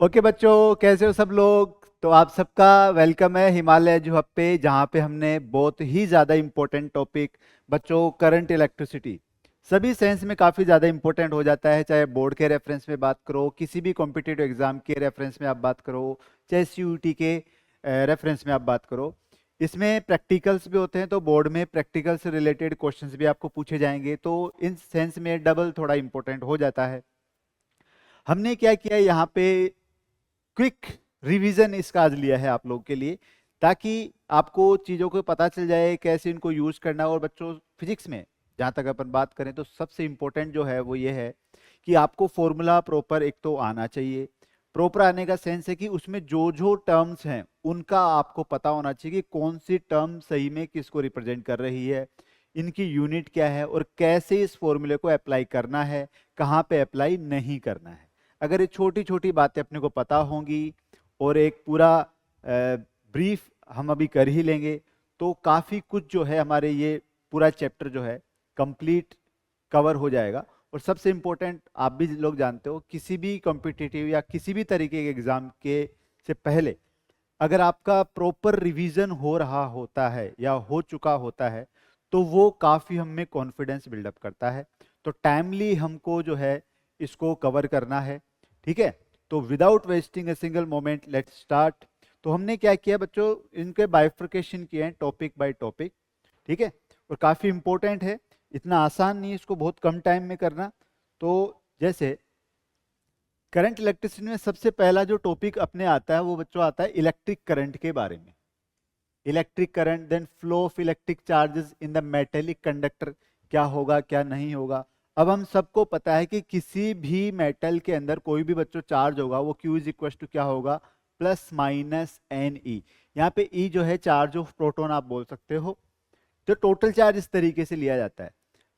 Okay बच्चों, कैसे हो सब लोग। तो आप सबका वेलकम है हिमालय एजू हब पे, जहाँ पे हमने बहुत ही ज़्यादा इम्पोर्टेंट टॉपिक बच्चों करंट इलेक्ट्रिसिटी सभी साइंस में काफ़ी ज़्यादा इम्पोर्टेंट हो जाता है। चाहे बोर्ड के रेफरेंस में बात करो, किसी भी कॉम्पिटिटिव एग्जाम के रेफरेंस में आप बात करो, चाहे सीयूईटी के रेफरेंस में आप बात करो। इसमें प्रैक्टिकल्स भी होते हैं, तो बोर्ड में प्रैक्टिकल से रिलेटेड क्वेश्चंस भी आपको पूछे जाएंगे, तो इन सेंस में डबल थोड़ा इम्पोर्टेंट हो जाता है। हमने क्या किया यहाँ पे, क्विक रिवीजन इसका आज लिया है आप लोगों के लिए, ताकि आपको चीज़ों को पता चल जाए कैसे इनको यूज करना है। और बच्चों फिजिक्स में जहाँ तक अपन बात करें तो सबसे इम्पोर्टेंट जो है वो ये है कि आपको फॉर्मूला प्रॉपर एक तो आना चाहिए। प्रॉपर आने का सेंस है कि उसमें जो जो टर्म्स हैं उनका आपको पता होना चाहिए कि कौन सी टर्म सही में किसको रिप्रेजेंट कर रही है, इनकी यूनिट क्या है और कैसे इस फॉर्मूले को अप्लाई करना है, कहाँ पे अप्लाई नहीं करना है। अगर ये छोटी छोटी बातें अपने को पता होंगी और एक पूरा ब्रीफ हम अभी कर ही लेंगे, तो काफ़ी कुछ जो है हमारे ये पूरा चैप्टर जो है कंप्लीट कवर हो जाएगा। और सबसे इम्पोर्टेंट आप भी लोग जानते हो, किसी भी कॉम्पिटिटिव या किसी भी तरीके के एग्जाम के से पहले अगर आपका प्रॉपर रिवीजन हो रहा होता है या हो चुका होता है, तो वो काफ़ी हम में कॉन्फिडेंस बिल्डअप करता है। तो टाइमली हमको जो है इसको कवर करना है, ठीक है। तो without wasting a single moment let's start. तो हमने क्या किया बच्चों, इनके बाइफर्केशन किए हैं टॉपिक बाय टॉपिक, ठीक है। और काफ़ी इंपॉर्टेंट है, इतना आसान नहीं है इसको बहुत कम टाइम में करना। तो जैसे करंट इलेक्ट्रिसिटी में सबसे पहला जो टॉपिक अपने आता है वो बच्चों आता है इलेक्ट्रिक करंट के बारे में। Electric current, then flow of electric charges in the metallic conductor, क्या होगा क्या नहीं होगा। अब हम सबको पता है कि किसी भी मेटल के अंदर कोई भी बच्चों चार्ज होगा वो Q इज इक्वल टू क्या होगा, प्लस माइनस एन ई। यहाँ पे ई जो है चार्ज ऑफ प्रोटॉन आप बोल सकते हो। तो टोटल चार्ज इस तरीके से लिया जाता है।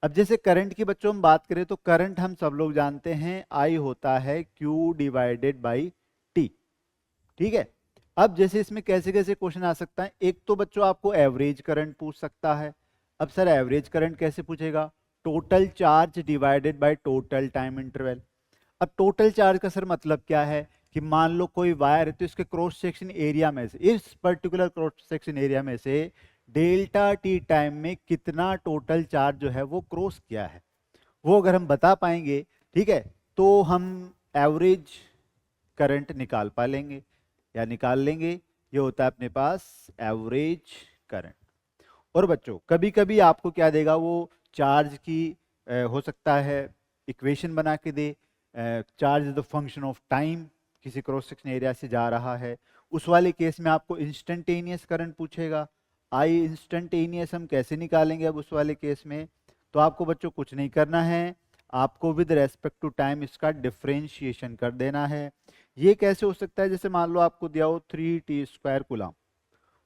अब जैसे करंट की बच्चों हम बात करें तो करंट हम सब लोग जानते हैं आई होता है Q डिवाइडेड बाई टी, ठीक है। अब जैसे इसमें कैसे कैसे क्वेश्चन आ सकता है, एक तो बच्चों आपको एवरेज करंट पूछ सकता है। अब सर एवरेज करंट कैसे पूछेगा, total charge divided by total time interval. अब टोटल चार्ज का सर मतलब क्या है कि मान लो कोई वायर है तो इसके क्रॉस सेक्शन एरिया में से, इस पर्टिकुलर क्रॉस सेक्शन एरिया में से डेल्टा टी टाइम में कितना टोटल चार्ज जो है वो क्रॉस किया है, वो अगर हम बता पाएंगे, ठीक है, तो हम एवरेज करंट निकाल पा लेंगे या निकाल लेंगे। ये होता है अपने पास एवरेज करंट। और बच्चों कभी कभी आपको क्या देगा वो, चार्ज की हो सकता है इक्वेशन बना के दे, charge is the function of time, किसी क्रॉस सेक्शन एरिया से जा रहा है। उस वाले केस में आपको इंस्टेंटेनियस करंट पूछेगा। आई इंस्टेंटेनियस हम कैसे निकालेंगे अब उस वाले केस में, तो आपको बच्चों कुछ नहीं करना है, आपको विद रेस्पेक्ट टू टाइम इसका डिफरेंशिएशन कर देना है। ये कैसे हो सकता है, जैसे मान लो आपको दिया हो 3t² कूलम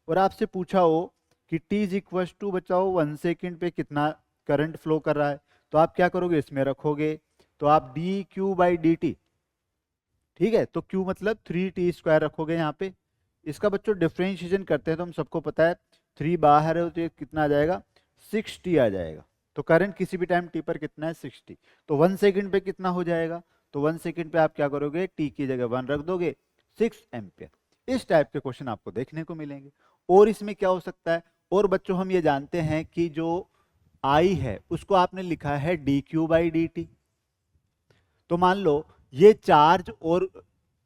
और आपसे पूछा हो कि t इज इक्वल टू बचाओ 1 सेकेंड पे कितना करंट फ्लो कर रहा है, तो आप क्या करोगे, इसमें रखोगे तो आप dq/dt, ठीक है। तो q मतलब 3t² रखोगे यहाँ पे। इसका बच्चों डिफरेंशिएशन करते हैं तो हम सबको पता है 3 बाहर है तो ये कितना आ जाएगा, 60 आ जाएगा। तो करंट किसी भी टाइम t पर कितना है, 60। तो 1 सेकेंड पे कितना हो जाएगा, तो 1 सेकेंड पे आप क्या करोगे, t की जगह 1 रख दोगे, 6 एम्पियर। इस टाइप के क्वेश्चन आपको देखने को मिलेंगे। और इसमें क्या हो सकता है, और बच्चों हम ये जानते हैं कि जो I है उसको आपने लिखा है dq/dt। तो मान लो ये चार्ज और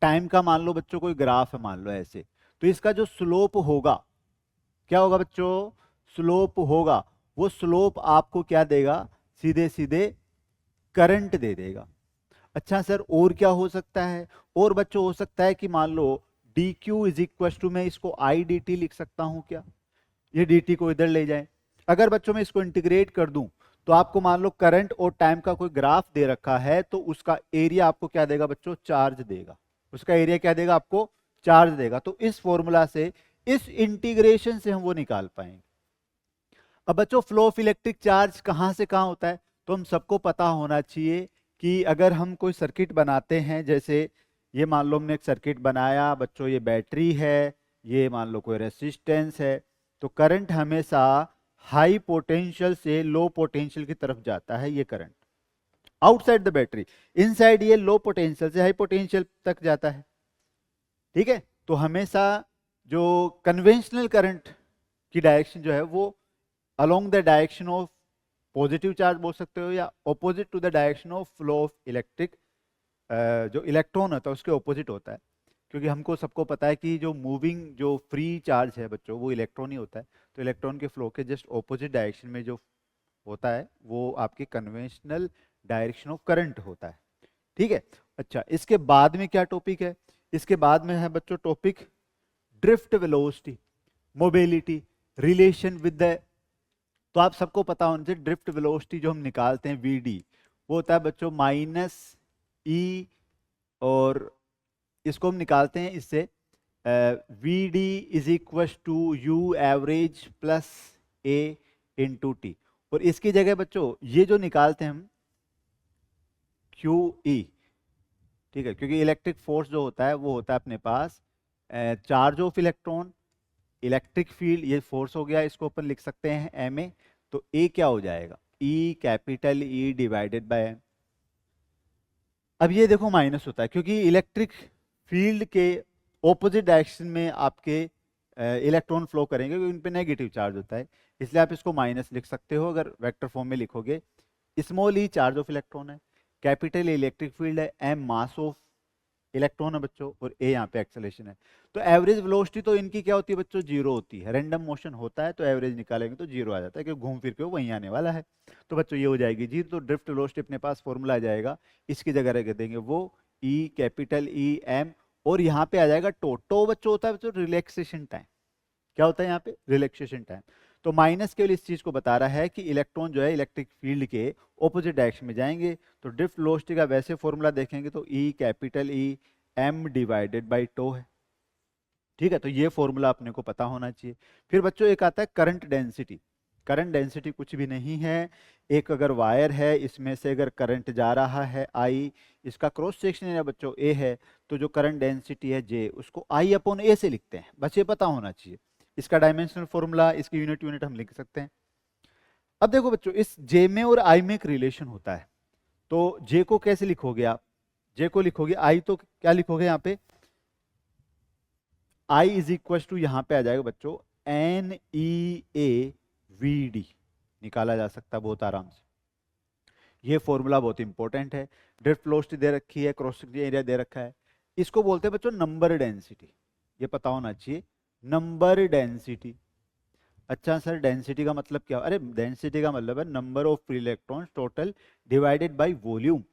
टाइम का मान लो बच्चों कोई ग्राफ है मान लो ऐसे, तो इसका जो स्लोप होगा, क्या होगा बच्चों, स्लोप होगा, वो स्लोप आपको क्या देगा, सीधे सीधे करंट दे देगा। अच्छा सर और क्या हो सकता है, और बच्चों हो सकता है कि मान लो dq इज इक्वल टू, मैं इसको i dt लिख सकता हूं क्या, ये dt को इधर ले जाएं। अगर बच्चों मैं इसको इंटीग्रेट कर दूं तो आपको मान लो करंट और टाइम का कोई ग्राफ दे रखा है, तो उसका एरिया आपको क्या देगा बच्चों, चार्ज देगा। उसका एरिया क्या देगा आपको, चार्ज देगा। तो इस फॉर्मूला से, इस इंटीग्रेशन से हम वो निकाल पाएंगे। अब बच्चों फ्लो ऑफ इलेक्ट्रिक चार्ज कहां से कहां होता है, तो हम सबको पता होना चाहिए कि अगर हम कोई सर्किट बनाते हैं, जैसे ये मान लो हमने एक सर्किट बनाया बच्चों, ये बैटरी है, ये मान लो कोई रेसिस्टेंस है, तो करंट हमेशा हाई पोटेंशियल से लो पोटेंशियल की तरफ जाता है, ये current outside the battery, inside ये लो पोटेंशियल से हाई पोटेंशियल तक जाता है। ठीक है, तो हमेशा जो कन्वेंशनल करंट की डायरेक्शन जो है वो along the direction of positive charge बोल सकते हो, या opposite to the direction of flow of electric, जो इलेक्ट्रॉन होता है उसके ऑपोजिट होता है। क्योंकि हमको सबको पता है कि जो मूविंग जो फ्री चार्ज है बच्चों वो इलेक्ट्रॉन ही होता है, तो इलेक्ट्रॉन के फ्लो के जस्ट ऑपोजिट डायरेक्शन में जो होता है वो आपके कन्वेंशनल डायरेक्शन ऑफ करंट होता है। ठीक है, अच्छा इसके बाद में क्या टॉपिक है, इसके बाद में है बच्चों topic drift velocity, mobility, relation with the, तो आप सबको पता होना चाहिए ड्रिफ्ट वेलोसिटी जो हम निकालते हैं वीडी, वो होता है बच्चों माइनस ई, और इसको हम निकालते हैं इससे V D is equal to U average plus A into T, और इसकी जगह बच्चों ये जो निकालते हैं हम क्यू ई, ठीक है, क्योंकि इलेक्ट्रिक फोर्स जो होता है वो होता है अपने पास charge of electron, electric field, ये फोर्स हो गया, इसको अपन लिख सकते हैं एम ए, तो ए क्या हो जाएगा E capital E divided by M. अब ये देखो माइनस होता है क्योंकि इलेक्ट्रिक फील्ड के ऑपोजिट डायरेक्शन में आपके इलेक्ट्रॉन फ्लो करेंगे क्योंकि उन पे नेगेटिव चार्ज होता है, इसलिए आप इसको माइनस लिख सकते हो अगर वेक्टर फॉर्म में लिखोगे। Small E charge of electron है, कैपिटल इलेक्ट्रिक फील्ड है, एम मास ऑफ इलेक्ट्रॉन है बच्चों, और ए यहाँ पे एक्सेलरेशन है। तो एवरेज वेलोसिटी तो इनकी क्या होती है बच्चों, जीरो होती है। रैंडम मोशन होता है तो एवरेज निकालेंगे तो जीरो आ जाता है, क्योंकि घूम फिर के वो वहीं आने वाला है। तो बच्चों ये हो जाएगी जीरो, तो ड्रिफ्ट वेलोसिटी अपने पास फॉर्मूला आ जाएगा, इसकी जगह रख देंगे वो ई कैपिटल ई एम, और यहाँ पे आ जाएगा टो बच्चों होता है बच्चों रिलैक्सेशन टाइम। क्या होता है यहाँ पे रिलैक्सेशन टाइम, तो माइनस केवल इस चीज को बता रहा है कि इलेक्ट्रॉन जो है इलेक्ट्रिक फील्ड के ऑपोजिट डायरेक्शन में जाएंगे। तो ड्रिफ्ट वेलोसिटी का वैसे फॉर्मूला देखेंगे तो E capital E M divided by tau है। ठीक है, तो ये फॉर्मूला अपने को पता होना चाहिए। फिर बच्चों एक आता है करंट डेंसिटी। करंट डेंसिटी कुछ भी नहीं है, एक अगर वायर है इसमें से अगर करंट जा रहा है आई, इसका क्रॉस सेक्शन एरिया बच्चों ए है, तो जो करंट डेंसिटी है जे उसको आई अपॉन ए से लिखते हैं, बस ये पता होना चाहिए। इसका डायमेंशनल फॉर्मूला, इसकी यूनिट हम लिख सकते हैं। अब देखो बच्चों इस जे में और आई में एक रिलेशन होता है, तो जे को कैसे लिखोगे आप, जे को लिखोगे आई, तो क्या लिखोगे यहाँ पे आई इज इक्वल टू, यहां पे आ जाएगा बच्चों N E A V D, निकाला जा सकता है बहुत आराम से। ये फॉर्मूला बहुत इंपॉर्टेंट है। ड्रिफ्ट वेलोसिटी दे रखी है, क्रॉस सेक्शन एरिया दे रखा है, इसको बोलते हैं बच्चों नंबर डेंसिटी, ये पता होना चाहिए नंबर डेंसिटी। अच्छा सर डेंसिटी का मतलब क्या, अरे डेंसिटी का मतलब है number of free electrons total divided by volume,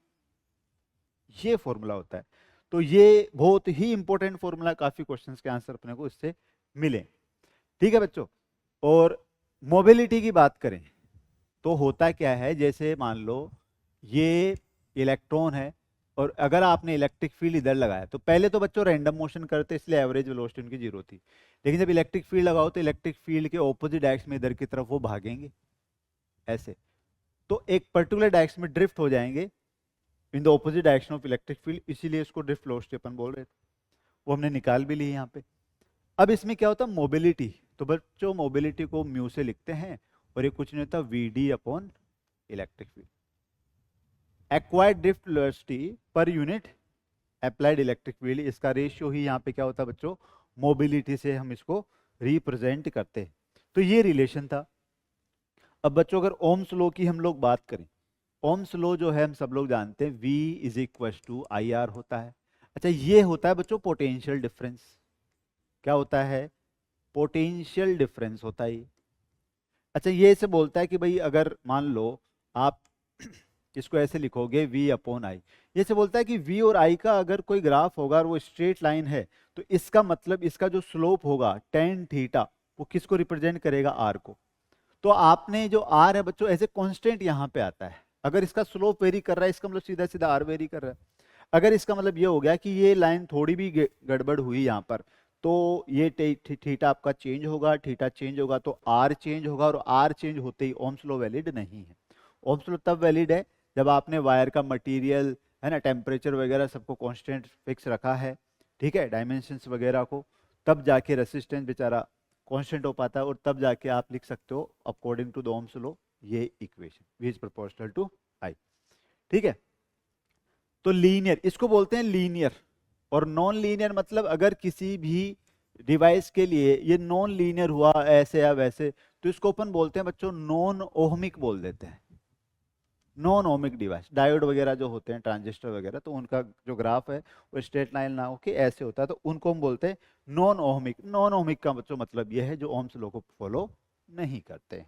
ये फॉर्मूला होता है। तो ये बहुत ही इंपॉर्टेंट फॉर्मूला, काफी क्वेश्चंस के आंसर अपने को इससे मिले। ठीक है बच्चों, और मोबिलिटी की बात करें तो होता क्या है, जैसे मान लो ये इलेक्ट्रॉन है और अगर आपने इलेक्ट्रिक फील्ड इधर लगाया, तो पहले तो बच्चों रैंडम मोशन करते इसलिए एवरेज वेलोसिटी उनकी जीरो थी, लेकिन जब इलेक्ट्रिक फील्ड लगाओ तो इलेक्ट्रिक फील्ड के ऑपोजिट डायरेक्शन में इधर की तरफ वो भागेंगे ऐसे, तो एक पर्टिकुलर डायरेक्शन में ड्रिफ्ट हो जाएंगे in the opposite direction of electric field, इसीलिए इसको ड्रिफ्ट वेलोसिटी अपन बोल रहे थे, वो हमने निकाल भी ली यहाँ पे। अब इसमें क्या होता है मोबिलिटी, तो बच्चों मोबिलिटी को म्यू से लिखते हैं, और ये कुछ नहीं होता V D upon electric field. Acquired drift velocity per unit applied electric field, इसका रेशियो ही यहाँ पे क्या होता है बच्चों, मोबिलिटी से हम इसको रिप्रेजेंट करते हैं। तो ये रिलेशन था। अब बच्चों अगर ओम्स लॉ की हम लोग बात करें, ओम्स लॉ जो है हम सब लोग जानते हैं V is equal to I R होता है। अच्छा ये होता है बच्चों पोटेंशियल डिफरेंस, क्या होता है पोटेंशियल डिफरेंस होता है। अच्छा ये से बोलता है कि भाई अगर मान लो आप इसको ऐसे लिखोगे V अपॉन आई, ये से बोलता है कि V और I का अगर कोई ग्राफ होगा और वो स्ट्रेट लाइन है, तो इसका मतलब इसका जो स्लोप होगा टेन थीटा, वो किसको रिप्रेजेंट करेगा R को। तो आपने जो R है बच्चों ऐसे कांस्टेंट यहाँ पे आता है, अगर इसका स्लोप वेरी कर रहा है इसका मतलब सीधा सीधा R वेरी कर रहा है। अगर इसका मतलब ये हो गया कि ये लाइन थोड़ी भी गड़बड़ हुई यहाँ पर, तो ये थीटा आपका चेंज होगा, थीटा चेंज होगा तो R चेंज होगा, और R चेंज होते ही ओम्स लॉ वैलिड नहीं है। ओम्स लॉ तब वैलिड है जब आपने वायर का मटेरियल है ना, टेम्परेचर वगैरह सबको कांस्टेंट फिक्स रखा है, ठीक है, डायमेंशंस वगैरह को, तब जाके रेसिस्टेंस बेचारा कांस्टेंट हो पाता है, और तब जाके आप लिख सकते हो according to the Ohm's law ये equation V is proportional to I। ठीक है, तो लीनियर इसको बोलते हैं लीनियर, और नॉन लीनियर मतलब अगर किसी भी डिवाइस के लिए ये नॉन लीनियर हुआ ऐसे या वैसे, तो इसको अपन बोलते हैं बच्चों नॉन ओहमिक बोल देते हैं। नॉन ओमिक डिवाइस, डायोड वगैरह जो होते हैं, ट्रांजिस्टर वगैरह, तो उनका जो ग्राफ है वो स्ट्रेट लाइन ना होके ऐसे होता है, तो उनको हम बोलते हैं नॉन ओमिक। नॉन ओमिक का बच्चों मतलब यह है जो ओम्स लॉ को फॉलो नहीं करते हैं।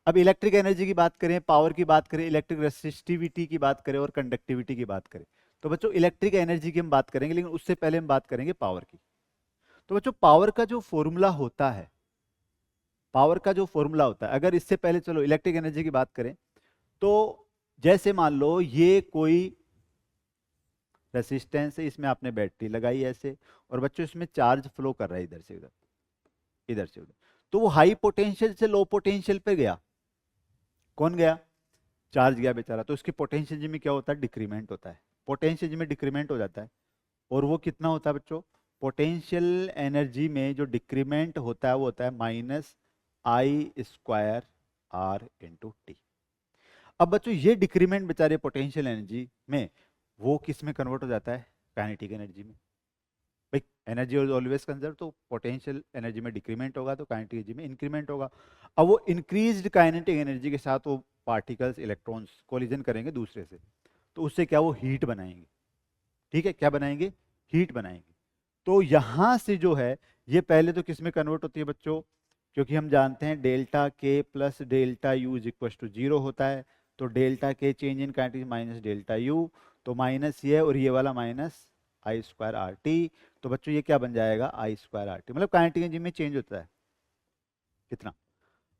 अब इलेक्ट्रिक एनर्जी की बात करें, पावर की बात करें, इलेक्ट्रिक रेसिस्टिविटी की बात करें और कंडक्टिविटी की बात करें, तो बच्चों इलेक्ट्रिक एनर्जी की हम बात करेंगे, लेकिन उससे पहले हम बात करेंगे पावर की। तो बच्चों पावर का जो फॉर्मूला होता है, पावर का जो फॉर्मूला होता है, अगर इससे पहले चलो इलेक्ट्रिक एनर्जी की बात करें, तो जैसे मान लो ये कोई रेसिस्टेंस है, इसमें आपने बैटरी लगाई ऐसे, और बच्चों इसमें चार्ज फ्लो कर रहा है इधर से उधर, इधर से उधर, तो वो हाई पोटेंशियल से लो पोटेंशियल पे गया। कौन गया? चार्ज गया बेचारा। तो उसकी पोटेंशियल में क्या होता है? डिक्रीमेंट होता है। पोटेंशियल में डिक्रीमेंट हो जाता है, और वो कितना होता है बच्चों? पोटेंशियल एनर्जी में जो डिक्रीमेंट होता है वो होता है minus I square R into T. अब बच्चों ये डिक्रीमेंट बेचारे पोटेंशियल एनर्जी में वो किस में कन्वर्ट हो जाता है? काइनेटिक एनर्जी में। भाई एनर्जी ऑलवेज कंजर्व, तो पोटेंशियल एनर्जी में डिक्रीमेंट होगा तो काइनेटिक एनर्जी में इंक्रीमेंट होगा। अब वो इंक्रीज्ड काइनेटिक एनर्जी के साथ वो पार्टिकल्स, इलेक्ट्रॉन्स कोलिजन करेंगे दूसरे से, तो उससे क्या वो हीट बनाएंगे। ठीक है, क्या बनाएंगे? हीट बनाएंगे। तो यहां से जो है ये पहले तो किस में कन्वर्ट होती है बच्चों? क्योंकि हम जानते हैं delta K plus delta U is equal to zero होता है, तो delta K change in kinetic minus delta U, तो माइनस ये और ये वाला minus I square R T. तो बच्चों ये क्या बन जाएगा? आई स्क्वायर आर टी, मतलब काइनेटिक एनर्जी में चेंज होता है कितना।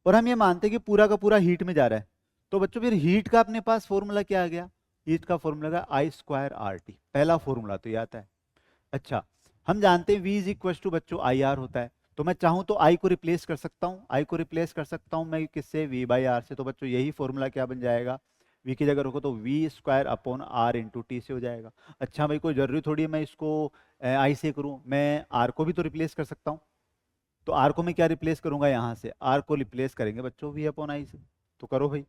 और हम ये मानते हैं कि पूरा का पूरा हीट में जा रहा है, तो बच्चों फिर हीट का अपने पास फॉर्मूला क्या आ गया? हीट का फॉर्मूला का आई स्क्वायर आर टी, पहला फॉर्मूला तो ये आता है। अच्छा, हम जानते हैं v इज इक्वल टू बच्चों आई आर होता है, तो मैं चाहूं तो i को रिप्लेस कर सकता हूं। i को रिप्लेस कर सकता हूं मैं किससे? v बाई आर से। तो बच्चों यही फॉर्मूला क्या बन जाएगा? v की जगह रखो तो V square upon R into T से हो जाएगा। अच्छा भाई, कोई जरूरी थोड़ी है मैं इसको i से करूं, मैं r को भी तो रिप्लेस कर सकता हूं। तो r को मैं क्या रिप्लेस करूंगा? यहाँ से r को रिप्लेस करेंगे बच्चों v अपॉन आई से। तो करो भाई,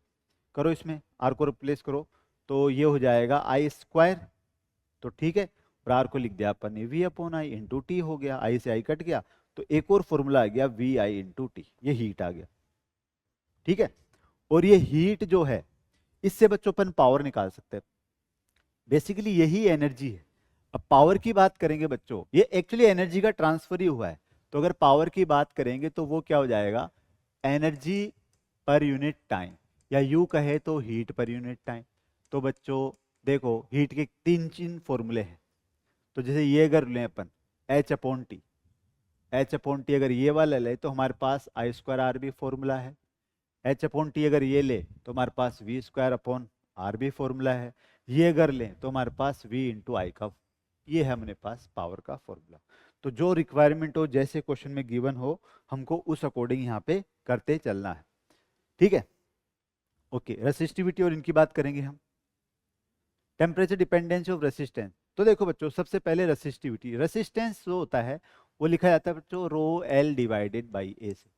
करो, इसमें r को रिप्लेस करो, तो ये हो जाएगा आई स्क्वायर। तो ठीक है, और आर को लिख दिया अपन ने V upon I into T हो गया, आई से आई कट गया, तो एक और फॉर्मूला आ गया वी आई इंटू टी, ये हीट आ गया। ठीक है, और ये हीट जो है इससे बच्चों अपन पावर निकाल सकते हैं। बेसिकली यही एनर्जी है। अब पावर की बात करेंगे बच्चों, ये एक्चुअली एनर्जी का ट्रांसफर ही हुआ है, तो अगर पावर की बात करेंगे तो वो क्या हो जाएगा? एनर्जी पर यूनिट टाइम, या यू कहे तो हीट पर यूनिट टाइम। तो बच्चों देखो, हीट के तीन तीन फॉर्मूले हैं। तो जैसे ये अगर लें अपन H upon T, H upon T अगर ये वाला ले तो हमारे पास आई स्क्वायर आर भी फॉर्मूला है। एच अपॉन टी अगर ये ले तो हमारे पास वी स्क्वायर अपॉन आर भी फॉर्मूला है। ये अगर लें तो हमारे पास वी इंटू आई का, ये है हमारे पास पावर का फॉर्मूला। तो जो रिक्वायरमेंट हो, जैसे क्वेश्चन में गिवन हो, हमको उस अकॉर्डिंग यहाँ पे करते चलना है। ठीक है, ओके। रेसिस्टिविटी और इनकी बात करेंगे हम। टेम्परेचर डिपेंडेंसी ऑफ रेसिस्टेंस, तो देखो बच्चों सबसे पहले रेसिस्टिविटी, रेसिस्टेंस जो होता है वो लिखा जाता है बच्चों रो एल डिवाइडेड बाई ए से।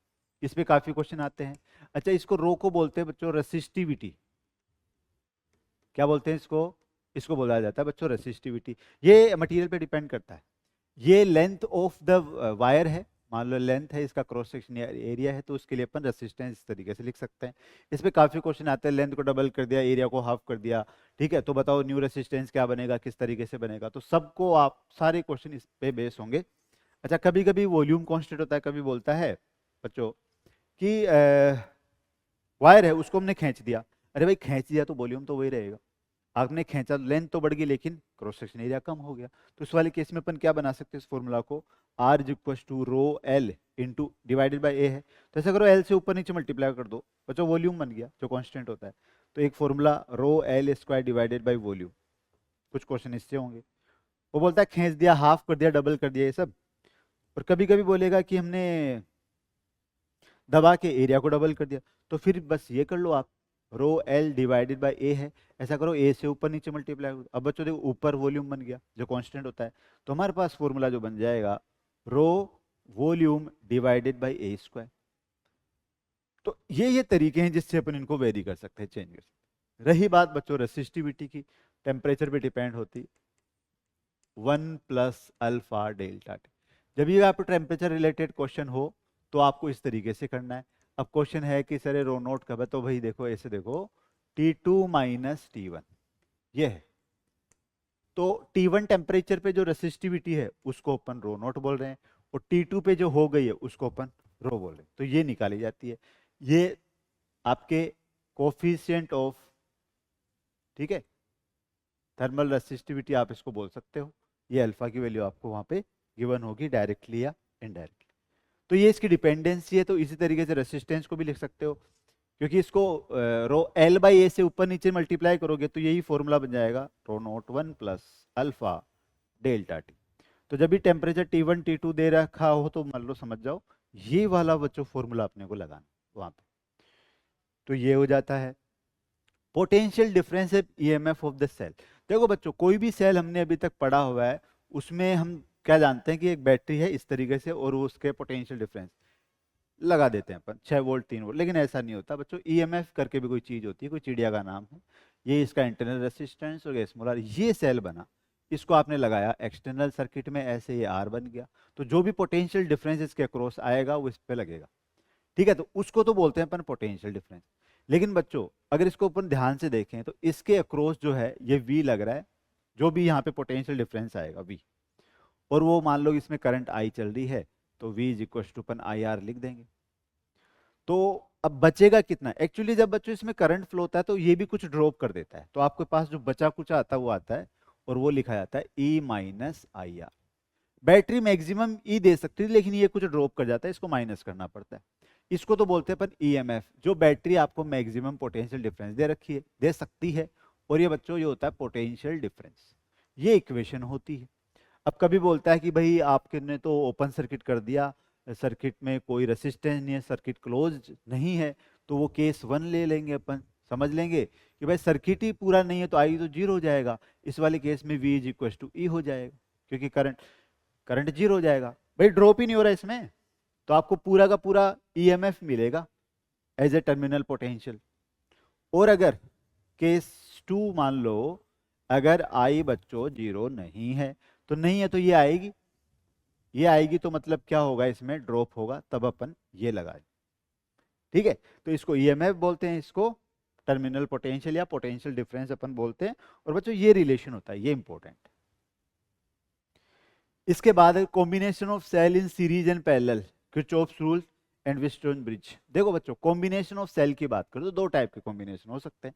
इस पे काफी क्वेश्चन आते हैं। अच्छा, इसको रो को बोलते हैं बच्चों रेसिस्टिविटी। क्या बोलते हैं इसको? इसको बोला जाता है बच्चों रेसिस्टिविटी। ये मटेरियल पे डिपेंड करता है। ये लेंथ ऑफ द वायर है, मान लो लेंथ है, इसका क्रॉस सेक्शन एरिया है, तो उसके लिए अपन रेसिस्टेंस इस तरीके से लिख सकते हैं। इस पे काफी क्वेश्चन आते हैं, लेंथ को डबल कर दिया, एरिया को हाफ कर दिया, ठीक है, तो बताओ न्यू रेसिस्टेंस क्या बनेगा, किस तरीके से बनेगा। तो सबको आप सारे क्वेश्चन इस पे बेस होंगे। अच्छा, कभी कभी वॉल्यूम कांस्टेंट होता है, कभी बोलता है बच्चों कि वायर है उसको हमने खींच दिया। अरे भाई खींच दिया तो वॉल्यूम तो वही रहेगा, आपने खींचा लेंथ तो बढ़ गई लेकिन क्रॉस सेक्शन एरिया कम हो गया। तो इस वाले केस में अपन क्या बना सकते हैं इस फॉर्मूला को? R is equal to rho L into divided by A है, तो ऐसा करो एल से ऊपर नीचे मल्टीप्लाई कर दो, बच्चों वॉल्यूम बन गया जो कांस्टेंट होता है। तो एक formula rho L square divided by volume. कुछ क्वेश्चन इससे होंगे। वो बोलता है खींच दिया, हाफ कर दिया, डबल कर दिया, ये सब। और कभी कभी बोलेगा कि हमने दबा के एरिया को डबल कर दिया, तो फिर बस ये कर लो आप, rho L divided by A है, ऐसा करो ए से ऊपर नीचे मल्टीप्लाई करो। अब बच्चों देखो ऊपर वॉल्यूम बन गया जो कांस्टेंट होता है, तो हमारे पास फॉर्मूला जो बन जाएगा rho volume divided by A square. तो ये तरीके हैं जिससे अपन इनको वेरी कर सकते हैं, चेंज कर सकते हैं। रही बात बच्चों रेसिस्टिविटी की, टेम्परेचर पे डिपेंड होती, one plus alpha delta T. जब भी आपको टेम्परेचर रिलेटेड क्वेश्चन हो तो आपको इस तरीके से करना है। अब क्वेश्चन है कि सर रो नोट कब है, तो भाई देखो ऐसे देखो, T2 माइनस T1 ये है। तो T1 टेम्परेचर पे जो रेसिस्टिविटी है उसको अपन रो नोट बोल रहे हैं, और T2 पे जो हो गई है उसको अपन रो बोल रहे हैं, तो ये निकाली जाती है। ये आपके कोफिशिएंट ऑफ, ठीक है, थर्मल रेसिस्टिविटी आप इसको बोल सकते हो। ये अल्फा की वैल्यू आपको वहां पे गिवन होगी डायरेक्टली या इनडायरेक्टली। तो ये इसकी डिपेंडेंसी है। तो इसी तरीके से रेसिस्टेंस को भी लिख सकते हो, क्योंकि इसको रो एल बाई ए से ऊपर नीचे मल्टीप्लाई करोगे तो यही फॉर्मूला बन जाएगा, rho naught one plus alpha delta T. तो जब भी टेम्परेचर T1 T2 दे रखा हो तो मान लो समझ जाओ ये वाला बच्चों फॉर्मूला अपने को लगाना वहां पे। तो ये हो जाता है potential difference EMF of the cell. देखो बच्चों कोई भी सेल हमने अभी तक पढ़ा हुआ है उसमें हम क्या जानते हैं कि एक बैटरी है इस तरीके से और उसके पोटेंशियल डिफरेंस लगा देते हैं अपन 6 वोल्ट 3 वोल्ट, लेकिन ऐसा नहीं होता बच्चों। ईएमएफ करके भी कोई चीज होती है, कोई चिड़िया का नाम है। ये इसका इंटरनल रेसिस्टेंस और गैस मोलर, ये सेल बना, इसको आपने लगाया एक्सटर्नल सर्किट में, ऐसे ये आर बन गया। तो जो भी पोटेंशियल डिफरेंस इसके अक्रॉस आएगा वो इस पे लगेगा, ठीक है। तो उसको तो बोलते हैं अपन पोटेंशियल डिफरेंस। लेकिन बच्चों अगर इसको अपन ध्यान से देखें तो इसके अक्रॉस जो है ये वी लग रहा है, जो भी यहाँ पे पोटेंशियल डिफरेंस आएगा वी, और वो मान लो इसमें करंट आई चल रही है तो V इज इक्वल टू अपन आई आर लिख देंगे। तो अब बचेगा कितना, एक्चुअली जब बच्चों इसमें करंट फ्लो होता है तो ये भी कुछ ड्रॉप कर देता है, तो आपके पास जो बचा कुछ आता है वो आता है और वो लिखा जाता है E minus I R. Battery maximum E दे सकती है लेकिन ये कुछ ड्रॉप कर जाता है, इसको माइनस करना पड़ता है। इसको तो बोलते हैं अपन ईएमएफ, जो बैटरी आपको मैक्सिमम पोटेंशियल डिफरेंस दे रखी है, दे सकती है। और ये बच्चों ये होता है पोटेंशियल डिफरेंस, ये इक्वेशन होती है। अब कभी बोलता है कि भाई आपके ने तो ओपन सर्किट कर दिया, सर्किट में कोई रेसिस्टेंस नहीं है, सर्किट क्लोज नहीं है, तो वो केस वन ले लेंगे अपन, समझ लेंगे कि भाई सर्किट ही पूरा नहीं है तो आई तो जीरो हो जाएगा। इस वाले केस में V इज इक्वल टू ई हो जाएगा, क्योंकि करंट करंट जीरो हो जाएगा, भाई ड्रॉप ही नहीं हो रहा इसमें, तो आपको पूरा का पूरा ईएमएफ मिलेगा एज ए टर्मिनल पोटेंशियल। और अगर केस टू मान लो, अगर आई बच्चों जीरो नहीं है, तो नहीं है तो ये आएगी, ये आएगी तो मतलब क्या होगा, इसमें ड्रॉप होगा, तब अपन ये लगाए, ठीक है। तो इसको ईएमएफ बोलते हैं, इसको टर्मिनल पोटेंशियल या पोटेंशियल डिफरेंस अपन बोलते हैं। और बच्चों ये रिलेशन होता है, ये इंपॉर्टेंट। इसके बाद combination of cell in series and parallel, Kirchhoff's rule and Wheatstone bridge. देखो बच्चों कॉम्बिनेशन ऑफ सेल की बात करो तो दो टाइप के कॉम्बिनेशन हो सकते हैं।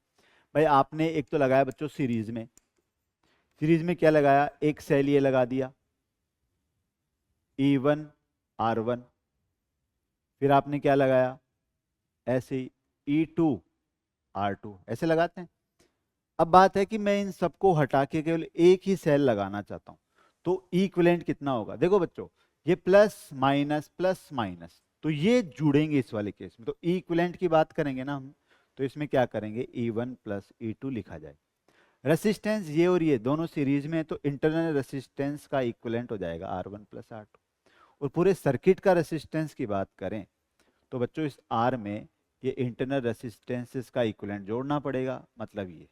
भाई आपने एक तो लगाया बच्चों सीरीज में, सीरीज में क्या लगाया, एक सेल ये लगा दिया E1 R1, फिर आपने क्या लगाया ऐसे E2 R2, ऐसे लगाते हैं। अब बात है कि मैं इन सबको हटा के केवल एक ही सेल लगाना चाहता हूं, तो इक्विवेलेंट कितना होगा। देखो बच्चों ये प्लस माइनस तो ये जुड़ेंगे इस वाले केस में, तो इक्विवेलेंट की बात करेंगे ना हम, तो इसमें क्या करेंगे E1 प्लस E2 लिखा जाए। रेसिस्टेंस ये और ये दोनों सीरीज में, तो इंटरनल रेसिस्टेंस का इक्विवेलेंट हो जाएगा R1 प्लस R2। और पूरे सर्किट का रेसिस्टेंस की बात करें तो बच्चों इस R में ये इंटरनल रेसिस्टेंसेस का इक्विवेलेंट जोड़ना पड़ेगा, मतलब ये,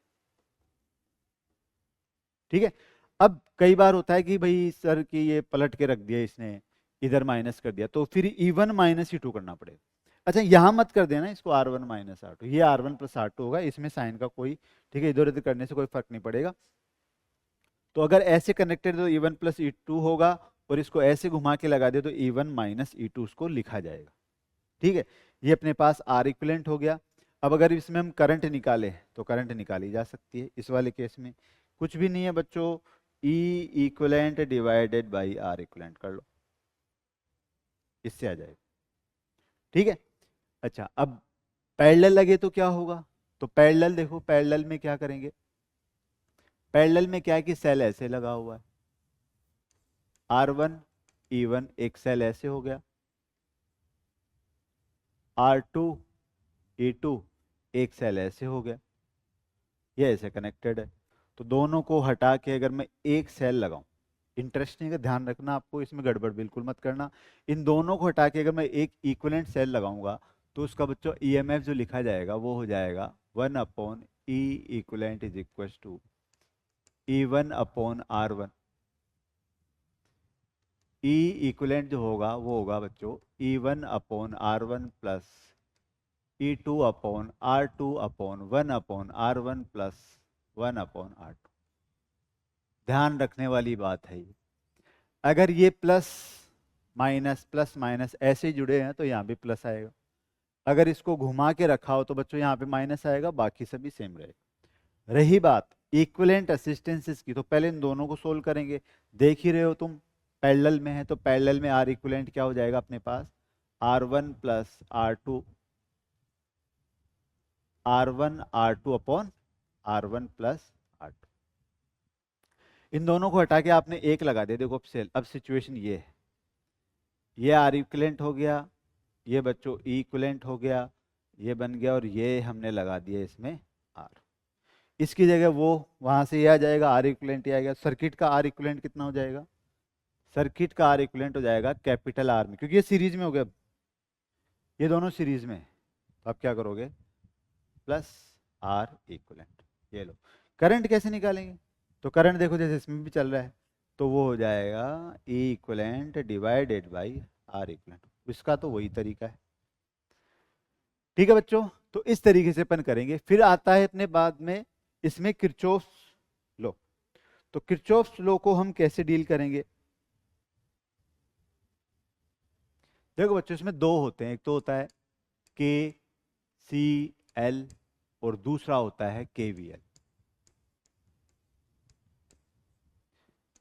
ठीक है। अब कई बार होता है कि भाई सर कि ये पलट के रख दिया इसने, इधर माइनस कर दिया, तो फिर E1 माइनस E2 करना पड़ेगा। अच्छा यहां मत कर देना इसको R1 माइनस R2, ये R1 प्लस R2 होगा, इसमें साइन का कोई, ठीक है, इधर उधर करने से कोई फर्क नहीं पड़ेगा। तो अगर ऐसे कनेक्टेड तो E1 प्लस E2 होगा, और इसको ऐसे घुमा के लगा दे तो E1 माइनस E2 उसको लिखा जाएगा, ठीक है। ये अपने पास R इक्विवेलेंट हो गया। अब अगर इसमें हम करंट निकाले तो करंट निकाली जा सकती है, इस वाले केस में कुछ भी नहीं है बच्चों, E equivalent divided by R equivalent कर लो, इससे आ जाएगा, ठीक है। अच्छा अब पैरेलल लगे तो क्या होगा, तो पैरेलल देखो, पैरेलल में क्या करेंगे, पैरेलल में क्या है कि सेल ऐसे लगा हुआ है, R1 E1 एक सेल ऐसे हो गया, R2 E2 एक सेल ऐसे हो गया, ये ऐसे कनेक्टेड है। तो दोनों को हटा के अगर मैं एक सेल लगाऊं, इंटरेस्टिंग है, ध्यान रखना आपको, इसमें गड़बड़ बिल्कुल मत करना। इन दोनों को हटा के अगर मैं एक इक्विवेलेंट सेल लगाऊंगा तो उसका बच्चों ईएमएफ जो लिखा जाएगा वो हो जाएगा 1 upon E equivalent is equal to E1 upon R1, E equivalent जो होगा वो होगा बच्चों E1/R1 plus E2/R2/1/R1 plus 1/R2। ध्यान रखने वाली बात है ये, अगर ये प्लस माइनस ऐसे जुड़े हैं तो यहाँ भी प्लस आएगा, अगर इसको घुमा के रखा हो तो बच्चों यहाँ पे माइनस आएगा, बाकी सभी सेम रहेगा। रही बात इक्विवेलेंट असिस्टेंसेस की, तो पहले इन दोनों को सोल्व करेंगे। देख ही रहे हो तुम, पैरेलल में है, तो पैरेलल में आर इक्विवेलेंट क्या हो जाएगा अपने पास, R1 plus R2 upon R1 plus R2। इन दोनों को हटा के आपने एक लगा दिया। देखो अब सिचुएशन ये है, ये आर इक्विवेलेंट हो गया, ये बच्चों ई इक्विवेलेंट हो गया, ये बन गया, और ये हमने लगा दिया इसमें आर। इसकी जगह वो वहां से ये आ जाएगा, आर इक्विवेलेंट ये आएगा। सर्किट का आर इक्विवेलेंट कितना हो जाएगा, सर्किट का आर इक्विवेलेंट हो जाएगा कैपिटल आर में, क्योंकि ये सीरीज में हो गया, ये दोनों सीरीज में। तो आप क्या करोगे, प्लस आर इक्विवेलेंट। ये लो, करंट कैसे निकालेंगे, तो करंट देखो जैसे इसमें भी चल रहा है, तो वो हो जाएगा E equivalent divided by R equivalent. इसका तो वही तरीका है। ठीक है बच्चों, तो इस तरीके से अपन करेंगे। फिर आता है अपने बाद में इसमें किरचॉफ्स लॉ। तो किरचॉफ्स लॉ को हम कैसे डील करेंगे, देखो बच्चों इसमें दो होते हैं, एक तो होता है के सी एल और दूसरा होता है केवीएल।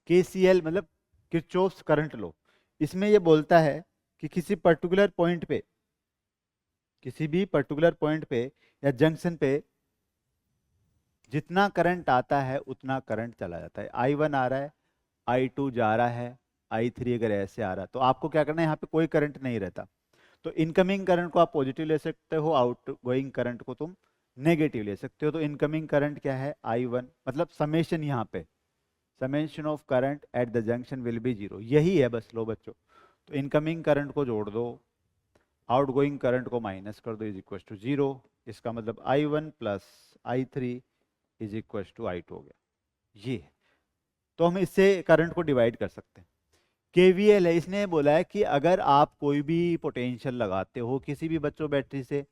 केसीएल मतलब किरचॉफ्स करंट लॉ। इसमें ये बोलता है कि किसी भी पर्टिकुलर पॉइंट पे या जंक्शन पे जितना करंट आता है उतना करंट चला जाता है। I1 आ रहा है, I2 जा रहा है, I3 अगर ऐसे आ रहा है, तो आपको क्या करना है, यहाँ पे कोई करंट नहीं रहता। तो इनकमिंग करंट को आप पॉजिटिव ले सकते हो, आउट गोइंग करंट को तुम नेगेटिव ले सकते हो। तो इनकमिंग करंट क्या है, I1, मतलब समेशन, यहाँ पे summation of current at the junction will be 0। यही है बस लो बच्चों। तो इनकमिंग करंट को जोड़ दो, आउट गोइंग करंट को माइनस कर दो, इज इक्वल टू 0। इसका मतलब I1 plus I3 is equal to I2 हो गया। ये तो हम इससे करंट को डिवाइड कर सकते हैं। केवीएल है, इसने बोला है कि अगर आप कोई भी पोटेंशियल लगाते हो किसी भी बच्चों बैटरी से,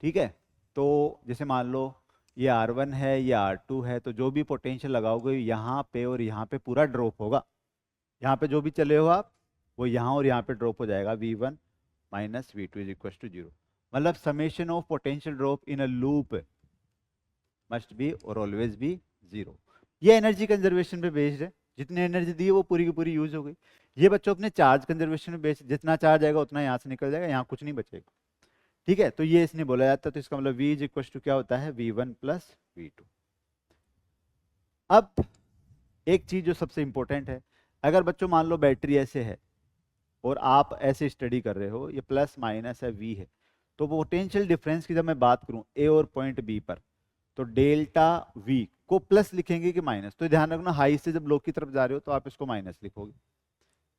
ठीक है, तो जैसे मान लो ये R1 है, ये R2 है, तो जो भी पोटेंशियल लगाओगे यहाँ पे और यहाँ पे पूरा ड्रॉप होगा। यहाँ पे जो भी चले हो आप, वो यहाँ और यहाँ पे ड्रॉप हो जाएगा, V1 minus V2 is equal to 0। मतलब summation of potential drop in a loop must be और ऑलवेज बी 0। ये एनर्जी कंजर्वेशन पे बेस्ड है, जितनी एनर्जी दी है वो पूरी की पूरी यूज हो गई। ये बच्चों अपने चार्ज कंजर्वेशन पे बेस्ड, जितना चार्ज आएगा उतना यहाँ से निकल जाएगा, यहाँ कुछ नहीं बचेगा। ठीक है, तो ये इसने बोला जाता है। तो इसका मतलब V इज इक्वल टू क्या होता है, V1 प्लस V2। अब एक चीज जो सबसे इंपॉर्टेंट है, अगर बच्चों मान लो बैटरी ऐसे है और आप ऐसे स्टडी कर रहे हो, ये प्लस माइनस है, V है, तो पोटेंशियल डिफरेंस की जब मैं बात करूं ए और पॉइंट बी पर, तो डेल्टा V को प्लस लिखेंगे कि माइनस। तो ध्यान रखना, हाई से जब लो की तरफ जा रहे हो तो आप इसको माइनस लिखोगे।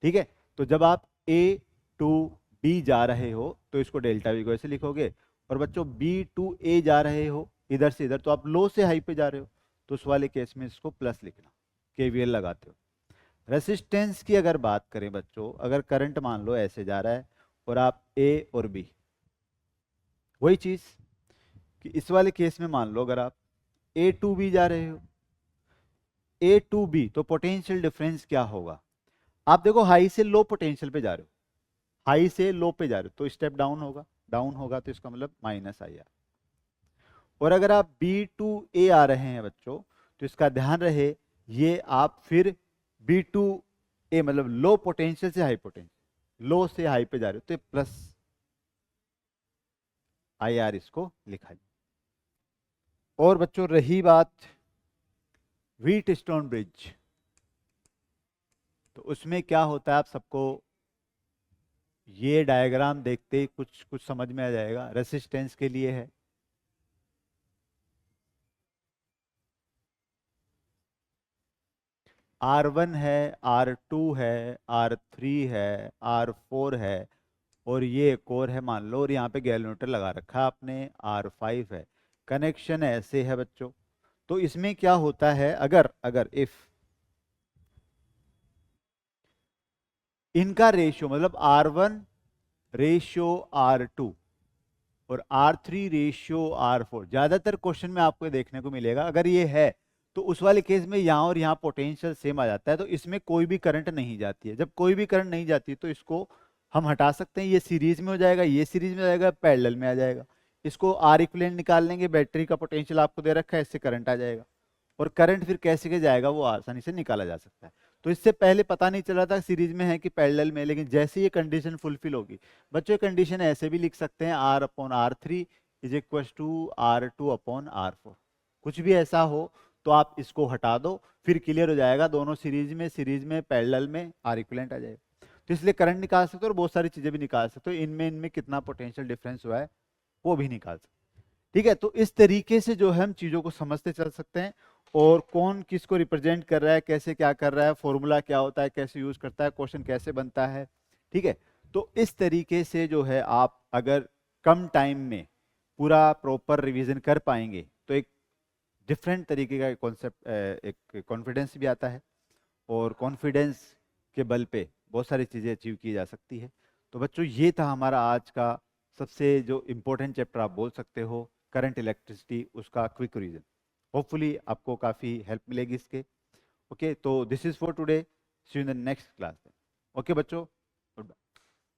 ठीक है, तो जब आप A टू B जा रहे हो तो इसको डेल्टा V को ऐसे लिखोगे, और बच्चों B टू A जा रहे हो इधर से इधर, तो आप लो से हाई पे जा रहे हो, तो उस वाले केस में इसको प्लस लिखना, KVL लगाते हो। रेसिस्टेंस की अगर बात करें बच्चों, अगर करंट मान लो ऐसे जा रहा है और आप A और B, वही चीज कि इस वाले केस में मान लो अगर आप A टू B जा रहे हो, A टू B, तो पोटेंशियल डिफरेंस क्या होगा, आप देखो हाई से लो पोटेंशियल पे जा रहे हो, हाई से लो पे जा रहे हो तो स्टेप डाउन होगा, तो इसका मतलब माइनस आई आर। और अगर आप B टू A आ रहे हैं बच्चों, तो इसका ध्यान रहे ये आप फिर B टू A मतलब लो पोटेंशियल से हाई पोटेंशियल, लो से हाई पे जा रहे हो, तो प्लस आई आर इसको लिखा जाए। और बच्चों रही बात व्हीट स्टोन ब्रिज, तो उसमें क्या होता है, आप सबको ये डायग्राम देखते ही कुछ कुछ समझ में आ जाएगा। रेसिस्टेंस के लिए है, R1 है, R2 है, R3 है, R4 है, और ये एक और है मान लो, और यहाँ पे गैल्वेनोमीटर लगा रखा है आपने, R5 है। कनेक्शन ऐसे है बच्चों। तो इसमें क्या होता है, अगर अगर इफ इनका रेशियो मतलब R1 रेशियो R2 और R3 रेशियो R4, ज्यादातर क्वेश्चन में आपको देखने को मिलेगा। अगर ये है तो उस वाले केस में यहाँ और यहाँ पोटेंशियल सेम आ जाता है, तो इसमें कोई भी करंट नहीं जाती है। जब कोई भी करंट नहीं जाती तो इसको हम हटा सकते हैं, ये सीरीज में हो जाएगा, ये सीरीज में हो जाएगा, पैरेलल में आ जाएगा। इसको आर इक्विवेलेंट निकाल लेंगे, बैटरी का पोटेंशियल आपको दे रखा है, इससे करंट आ जाएगा, और करंट फिर कैसे के जाएगा वो आसानी से निकाला जा सकता है। तो इससे पहले पता नहीं चल रहा था सीरीज में है कि पैरेलल में, लेकिन जैसे ये कंडीशन फुलफिल होगी, बच्चों कंडीशन ऐसे भी लिख सकते हैं R/R3 is equal to R2/R4। कुछ भी ऐसा हो तो आप इसको हटा दो, फिर क्लियर हो जाएगा, दोनों सीरीज में पैरेलल में आर इक्विवेलेंट आ जाएगा। तो इसलिए करंट निकाल सकते हो और बहुत सारी चीजें भी निकाल सकते हो, इनमें कितना पोटेंशियल डिफरेंस हुआ है वो भी निकाल सकते हो। ठीक है, तो इस तरीके से जो है हम चीजों को समझते चल सकते हैं, और कौन किसको रिप्रेजेंट कर रहा है, कैसे क्या कर रहा है, फॉर्मूला क्या होता है, कैसे यूज करता है, क्वेश्चन कैसे बनता है। ठीक है, तो इस तरीके से जो है आप अगर कम टाइम में पूरा प्रॉपर रिवीजन कर पाएंगे तो एक डिफरेंट तरीके का कॉन्सेप्ट, एक कॉन्फिडेंस भी आता है, और कॉन्फिडेंस के बल पे बहुत सारी चीज़ें अचीव की जा सकती है। तो बच्चों ये था हमारा आज का सबसे जो इम्पोर्टेंट चैप्टर आप बोल सकते हो, करंट इलेक्ट्रिसिटी, उसका क्विक रीजन। होपफुली आपको काफ़ी हेल्प मिलेगी इसके। ओके, तो this is for today, see you in the next class. Okay बच्चों, गुड बाय।